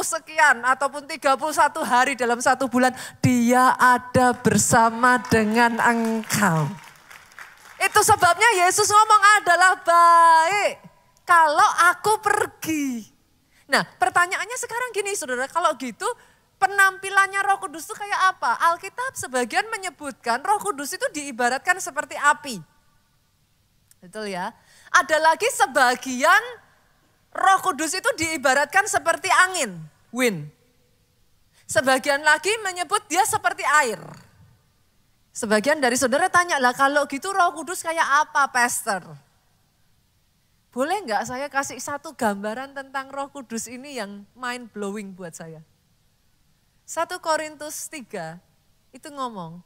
sekian ataupun 31 hari dalam 1 bulan, dia ada bersama dengan engkau. Itu sebabnya Yesus ngomong adalah baik kalau aku pergi. Nah pertanyaannya sekarang gini saudara, kalau gitu penampilannya Roh Kudus itu kayak apa? Alkitab sebagian menyebutkan Roh Kudus itu diibaratkan seperti api. Betul ya? Ada lagi sebagian Roh Kudus itu diibaratkan seperti angin, wind. Sebagian lagi menyebut dia seperti air. Sebagian dari saudara tanya, lah kalau gitu Roh Kudus kayak apa, Pastor? Boleh nggak saya kasih satu gambaran tentang Roh Kudus ini yang mind blowing buat saya? 1 Korintus 3 itu ngomong,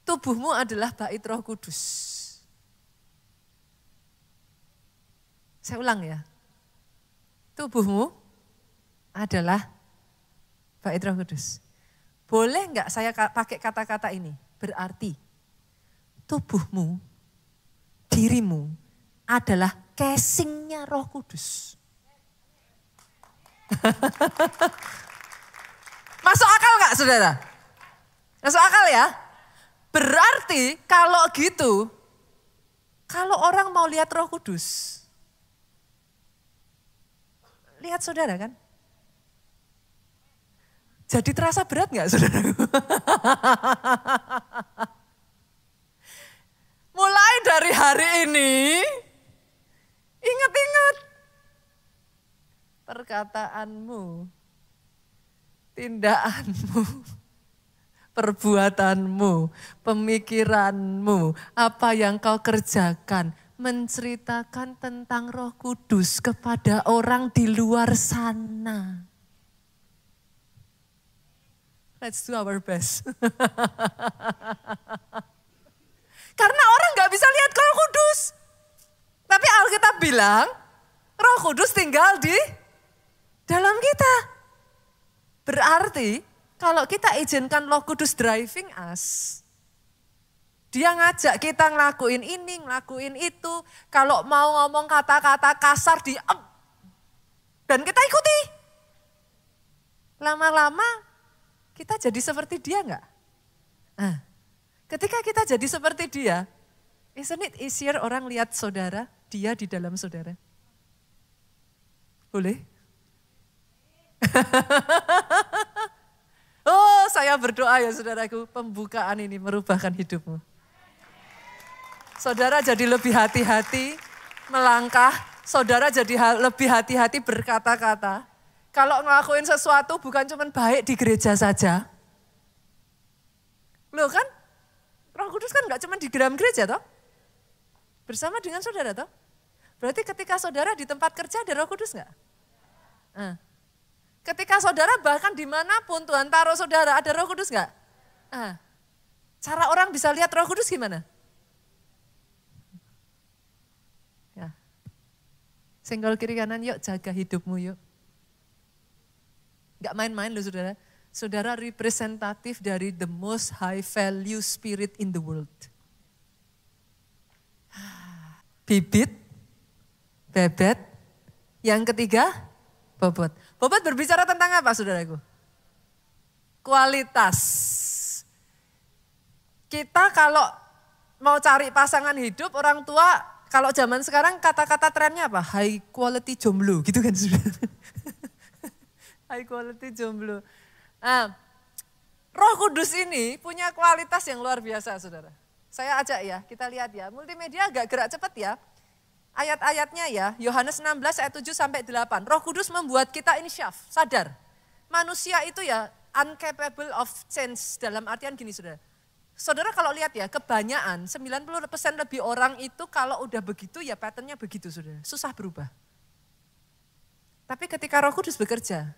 tubuhmu adalah bait Roh Kudus. Saya ulang ya. Tubuhmu adalah bait Roh Kudus. Boleh enggak saya pakai kata-kata ini? Berarti tubuhmu, dirimu adalah casingnya Roh Kudus. Masuk akal enggak saudara? Masuk akal ya? Berarti kalau gitu, kalau orang mau lihat Roh Kudus, lihat saudara kan? Jadi terasa berat nggak saudara? Mulai dari hari ini, ingat-ingat perkataanmu, tindakanmu, perbuatanmu, pemikiranmu, apa yang kau kerjakan, menceritakan tentang Roh Kudus kepada orang di luar sana. Let's do our best. Karena orang gak bisa lihat Roh Kudus. Tapi Alkitab bilang, Roh Kudus tinggal di dalam kita. Berarti, kalau kita izinkan Roh Kudus driving us, dia ngajak kita ngelakuin ini, ngelakuin itu. Kalau mau ngomong kata-kata kasar, dan kita ikuti. Lama-lama, kita jadi seperti dia enggak? Nah, ketika kita jadi seperti dia, isn't it easier orang lihat saudara, dia di dalam saudara? Boleh? Oh, saya berdoa ya saudaraku, pembukaan ini merubahkan hidupmu. Saudara jadi lebih hati-hati melangkah, saudara jadi lebih hati-hati berkata-kata. Kalau ngelakuin sesuatu bukan cuma baik di gereja saja. Loh kan, Roh Kudus kan gak cuma di dalam gereja toh. Bersama dengan saudara toh. Berarti ketika saudara di tempat kerja ada Roh Kudus gak? Nah. Ketika saudara bahkan dimanapun Tuhan taruh saudara ada Roh Kudus gak? Nah. Cara orang bisa lihat Roh Kudus gimana? Ya. Senggol kiri kanan yuk, jaga hidupmu yuk. Gak main-main loh saudara. Saudara representatif dari the most high value spirit in the world. Bibit, bebet, yang ketiga bobot. Bobot berbicara tentang apa saudaraku? Kualitas. Kita kalau mau cari pasangan hidup, orang tua kalau zaman sekarang kata-kata trennya apa? High quality jomblo gitu kan saudara. High quality jomblo. Nah, Roh Kudus ini punya kualitas yang luar biasa saudara. Saya ajak ya, kita lihat ya. Multimedia agak gerak cepat ya. Ayat-ayatnya ya, Yohanes 16 ayat 7 sampai 8. Roh Kudus membuat kita insyaf, sadar. Manusia itu ya incapable of change dalam artian gini saudara. Saudara kalau lihat ya, kebanyakan 90% lebih orang itu kalau udah begitu ya patternnya begitu saudara. Susah berubah. Tapi ketika Roh Kudus bekerja,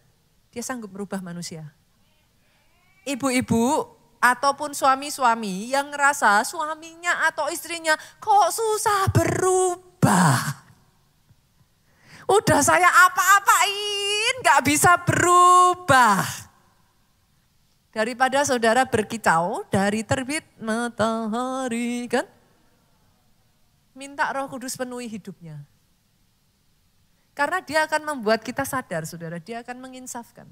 dia sanggup merubah manusia. Ibu-ibu ataupun suami-suami yang ngerasa suaminya atau istrinya kok susah berubah. Udah saya apa-apain gak bisa berubah. Daripada saudara berkicau dari terbit matahari kan. Minta Roh Kudus penuhi hidupnya. Karena dia akan membuat kita sadar saudara, dia akan menginsafkan.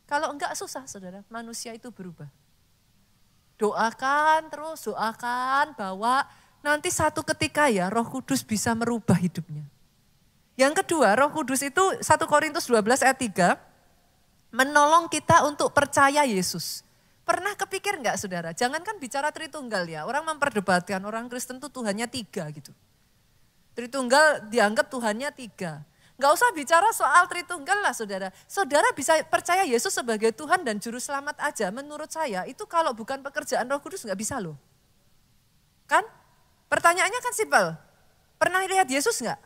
Kalau enggak susah saudara, manusia itu berubah. Doakan terus, doakan bahwa nanti satu ketika ya Roh Kudus bisa merubah hidupnya. Yang kedua, Roh Kudus itu 1 Korintus 12 ayat 3, menolong kita untuk percaya Yesus. Pernah kepikir enggak saudara, jangankan bicara Tritunggal ya, orang memperdebatkan orang Kristen itu Tuhannya 3 gitu. Tritunggal dianggap Tuhannya 3. Gak usah bicara soal Tritunggal lah saudara. Saudara bisa percaya Yesus sebagai Tuhan dan Juru Selamat aja. Menurut saya itu kalau bukan pekerjaan Roh Kudus gak bisa loh. Kan? Pertanyaannya kan simpel. Pernah lihat Yesus gak?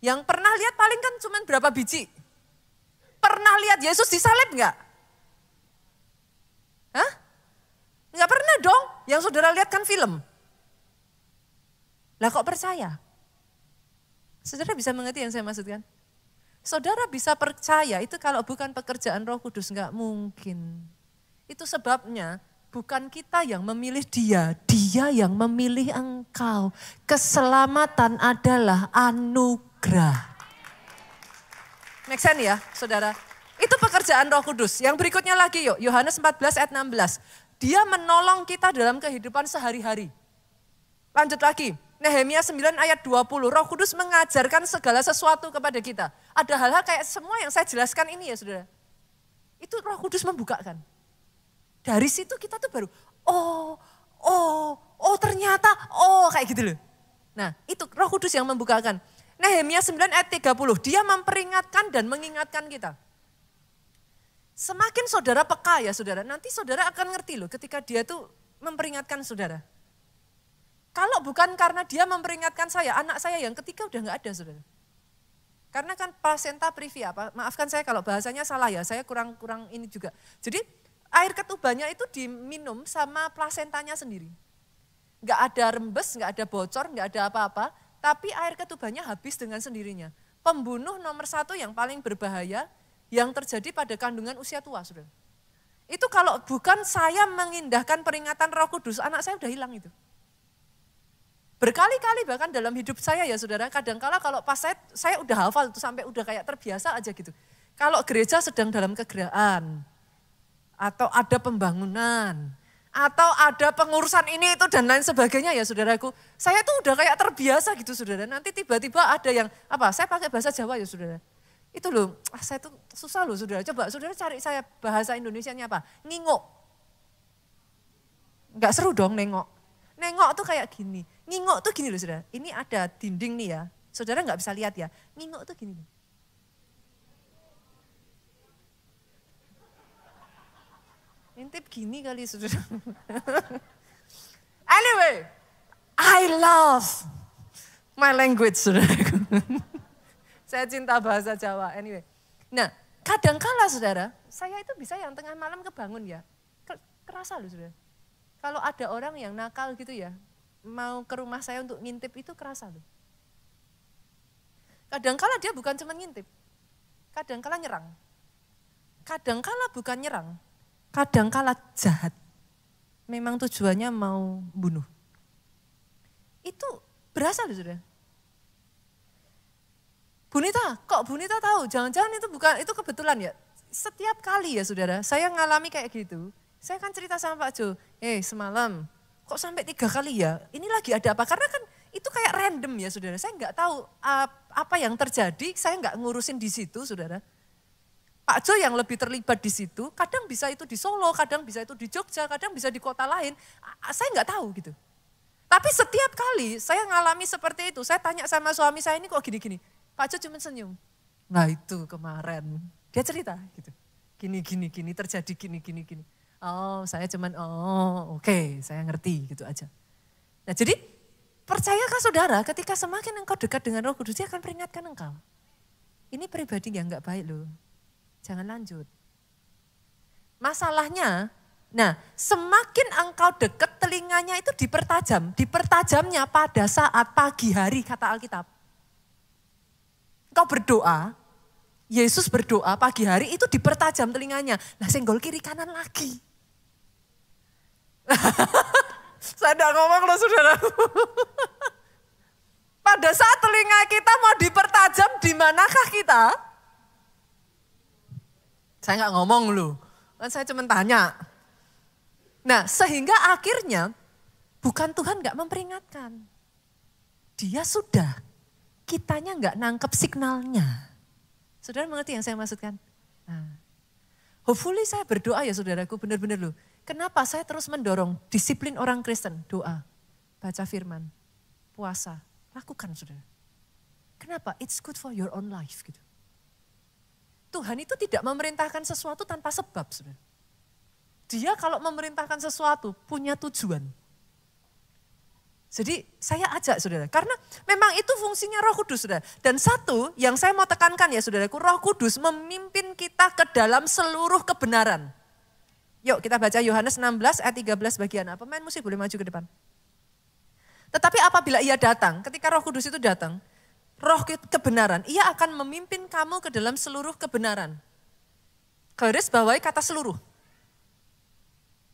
Yang pernah lihat paling kan cuma berapa biji? Pernah lihat Yesus disalib enggak? Hah? Enggak pernah dong. Yang saudara lihat kan film. Lah kok percaya? Saudara bisa mengerti yang saya maksudkan? Saudara bisa percaya itu kalau bukan pekerjaan Roh Kudus, enggak mungkin. Itu sebabnya bukan kita yang memilih dia, dia yang memilih engkau. Keselamatan adalah anugerah. Make sense ya saudara? Itu pekerjaan Roh Kudus. Yang berikutnya lagi yuk, Yohanes 14 ayat 16. Dia menolong kita dalam kehidupan sehari-hari. Lanjut lagi. Nehemia 9 ayat 20, Roh Kudus mengajarkan segala sesuatu kepada kita. Ada hal-hal kayak semua yang saya jelaskan ini ya saudara. Itu Roh Kudus membukakan. Dari situ kita tuh baru, ternyata, kayak gitu loh. Nah itu Roh Kudus yang membukakan. Nehemia 9 ayat 30, dia memperingatkan dan mengingatkan kita. Semakin saudara peka ya saudara, nanti saudara akan ngerti loh ketika dia tuh memperingatkan saudara. Kalau bukan karena dia memperingatkan saya, anak saya yang ketiga udah gak ada saudara. Karena kan placenta previa, maafkan saya kalau bahasanya salah ya, saya kurang ini juga. Jadi air ketubannya itu diminum sama plasentanya sendiri. Gak ada rembes, gak ada bocor, gak ada apa-apa, tapi air ketubannya habis dengan sendirinya. Pembunuh nomor 1 yang paling berbahaya yang terjadi pada kandungan usia tua saudara. Itu kalau bukan saya mengindahkan peringatan Roh Kudus, anak saya udah hilang itu. Berkali-kali bahkan dalam hidup saya ya saudara, kadangkala kalau pas saya udah hafal itu sampai udah kayak terbiasa aja gitu. Kalau gereja sedang dalam kegeraan, atau ada pembangunan, atau ada pengurusan ini itu dan lain sebagainya ya saudaraku. Saya tuh udah kayak terbiasa gitu saudara, nanti tiba-tiba ada yang, saya pakai bahasa Jawa ya saudara. Itu loh, saya tuh susah loh saudara, coba saudara cari saya bahasa Indonesianya apa, ngingok. Enggak seru dong nengok. Nengok tuh kayak gini, ngingok tuh gini loh saudara. Ini ada dinding nih ya, saudara nggak bisa lihat ya. Ngingok tuh gini loh. Intip gini kali saudara. Anyway, I love my language saudara. Saya cinta bahasa Jawa. Anyway, nah kadangkala saudara, saya itu bisa yang tengah malam kebangun ya. Kerasa loh saudara. Kalau ada orang yang nakal gitu ya, mau ke rumah saya untuk ngintip itu kerasa loh. Kadangkala dia bukan cuma ngintip, kadangkala nyerang. Kadangkala bukan nyerang, kadangkala jahat. Memang tujuannya mau bunuh. Itu berasa loh saudara. Bunita, kok Bunita tahu? Jangan-jangan itu bukan, itu kebetulan ya. Setiap kali ya saudara, saya ngalami kayak gitu. Saya kan cerita sama Pak Jo, semalam kok sampai 3 kali ya, ini lagi ada apa? Karena kan itu kayak random ya saudara, saya nggak tahu apa yang terjadi, saya nggak ngurusin di situ saudara. Pak Jo yang lebih terlibat di situ, kadang bisa itu di Solo, kadang bisa itu di Jogja, kadang bisa di kota lain, saya nggak tahu gitu. Tapi setiap kali saya ngalami seperti itu, saya tanya sama suami saya ini kok gini-gini, Pak Jo cuma senyum. Nah itu kemarin, dia cerita gitu, gini, terjadi gini. Saya cuman, oke, saya ngerti gitu aja. Nah jadi percayakah saudara ketika semakin engkau dekat dengan Roh Kudus, dia akan peringatkan engkau. Ini pribadi yang gak baik loh, jangan lanjut. Masalahnya, semakin engkau dekat telinganya itu dipertajamnya pada saat pagi hari kata Alkitab. Engkau berdoa, Yesus berdoa pagi hari itu dipertajam telinganya. Nah senggol kiri kanan lagi. Saya tidak ngomong loh saudara. Pada saat telinga kita mau dipertajam, di manakah kita? Saya nggak ngomong loh, kan saya cuma tanya. Nah sehingga akhirnya bukan Tuhan nggak memperingatkan. Dia sudah, kitanya nggak nangkep signalnya. Saudara mengerti yang saya maksudkan? Hopefully saya berdoa ya saudaraku, benar-benar loh. Kenapa saya terus mendorong disiplin orang Kristen, doa, baca firman, puasa, lakukan saudara. Kenapa? It's good for your own life gitu. Tuhan itu tidak memerintahkan sesuatu tanpa sebab saudara. Dia kalau memerintahkan sesuatu punya tujuan. Jadi saya ajak saudara, karena memang itu fungsinya Roh Kudus saudara. Dan satu yang saya mau tekankan ya saudaraku, Roh Kudus memimpin kita ke dalam seluruh kebenaran. Yuk kita baca Yohanes 16 ayat 13 bagian A. Pemain musik boleh maju ke depan. Tetapi apabila ia datang, ketika Roh Kudus itu datang, Roh kebenaran, ia akan memimpin kamu ke dalam seluruh kebenaran. Garis bawahi kata seluruh.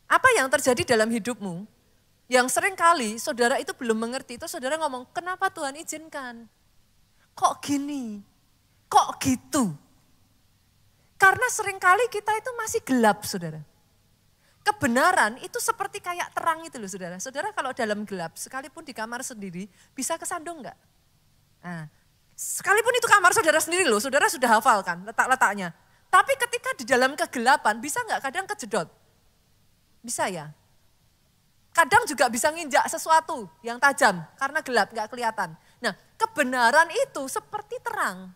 Apa yang terjadi dalam hidupmu, yang sering kali saudara itu belum mengerti, itu saudara ngomong, kenapa Tuhan izinkan? Kok gini? Kok gitu? Karena sering kali kita itu masih gelap saudara. Kebenaran itu seperti kayak terang itu loh saudara. Saudara kalau dalam gelap, sekalipun di kamar sendiri, bisa kesandung enggak? Nah, sekalipun itu kamar saudara sendiri loh, saudara sudah hafal kan letak-letaknya. Tapi ketika di dalam kegelapan, bisa enggak kadang kejedot? Bisa ya. Kadang juga bisa nginjak sesuatu yang tajam, karena gelap enggak kelihatan. Nah, kebenaran itu seperti terang.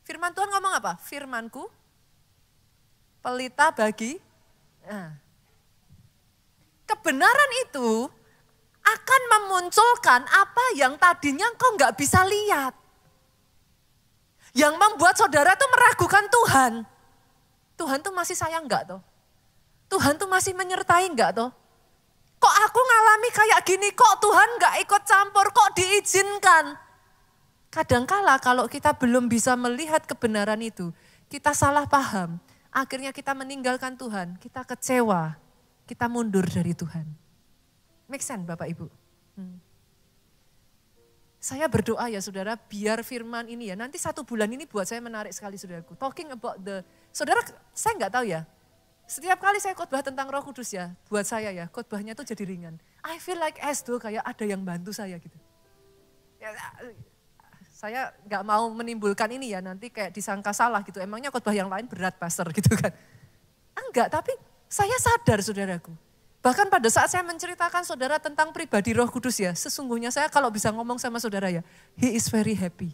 Firman Tuhan ngomong apa? Firmanku, pelita bagi. Nah, kebenaran itu akan memunculkan apa yang tadinya kau nggak bisa lihat. Yang membuat saudara tuh meragukan Tuhan. Tuhan tuh masih sayang nggak toh? Tuhan tuh masih menyertai nggak toh? Kok aku ngalami kayak gini, kok Tuhan nggak ikut campur, kok diizinkan? Kadangkala kalau kita belum bisa melihat kebenaran itu, kita salah paham. Akhirnya kita meninggalkan Tuhan, kita kecewa, kita mundur dari Tuhan. Make sense Bapak Ibu? Saya berdoa ya saudara, biar firman ini ya, nanti 1 bulan ini buat saya menarik sekali saudaraku. Talking about saudara saya nggak tahu ya, setiap kali saya khotbah tentang Roh Kudus ya, buat saya ya, khotbahnya tuh jadi ringan. I feel like as though kayak ada yang bantu saya gitu. Ya, saya nggak mau menimbulkan ini ya, nanti kayak disangka salah gitu. Emangnya khotbah yang lain berat pastor gitu kan. Enggak, tapi saya sadar saudaraku. Bahkan pada saat saya menceritakan saudara tentang pribadi Roh Kudus ya, sesungguhnya saya kalau bisa ngomong sama saudara ya, he is very happy.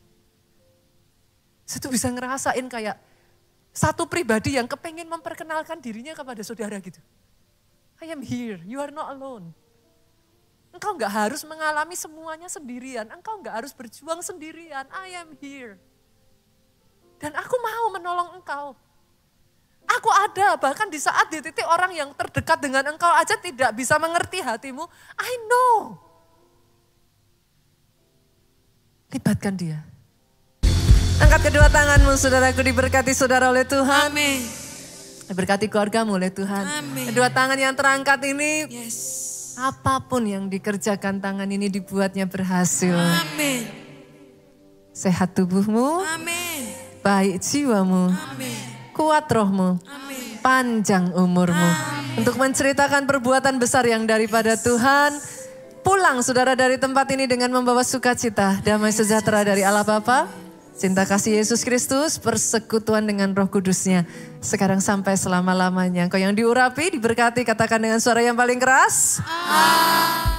Saya tuh bisa ngerasain kayak satu pribadi yang kepengen memperkenalkan dirinya kepada saudara gitu. I am here, you are not alone. Engkau enggak harus mengalami semuanya sendirian. Engkau enggak harus berjuang sendirian. I am here. Dan aku mau menolong engkau. Aku ada, bahkan di saat di titik orang yang terdekat dengan engkau aja tidak bisa mengerti hatimu. I know. Libatkan dia. Angkat kedua tanganmu, saudaraku, diberkati saudara oleh Tuhan. Amin. Diberkati keluargamu oleh Tuhan. Amin. Kedua tangan yang terangkat ini, Yes. apapun yang dikerjakan tangan ini dibuatnya berhasil. Amin. Sehat tubuhmu, Amin. baik jiwamu, Amin. kuat rohmu, Amin. panjang umurmu. Untuk menceritakan perbuatan besar yang daripada Tuhan. Pulang saudara dari tempat ini dengan membawa sukacita, damai sejahtera dari Allah Bapa, cinta kasih Yesus Kristus, persekutuan dengan Roh Kudusnya. Sekarang sampai selama-lamanya. Kau yang diurapi, diberkati, katakan dengan suara yang paling keras. Amin.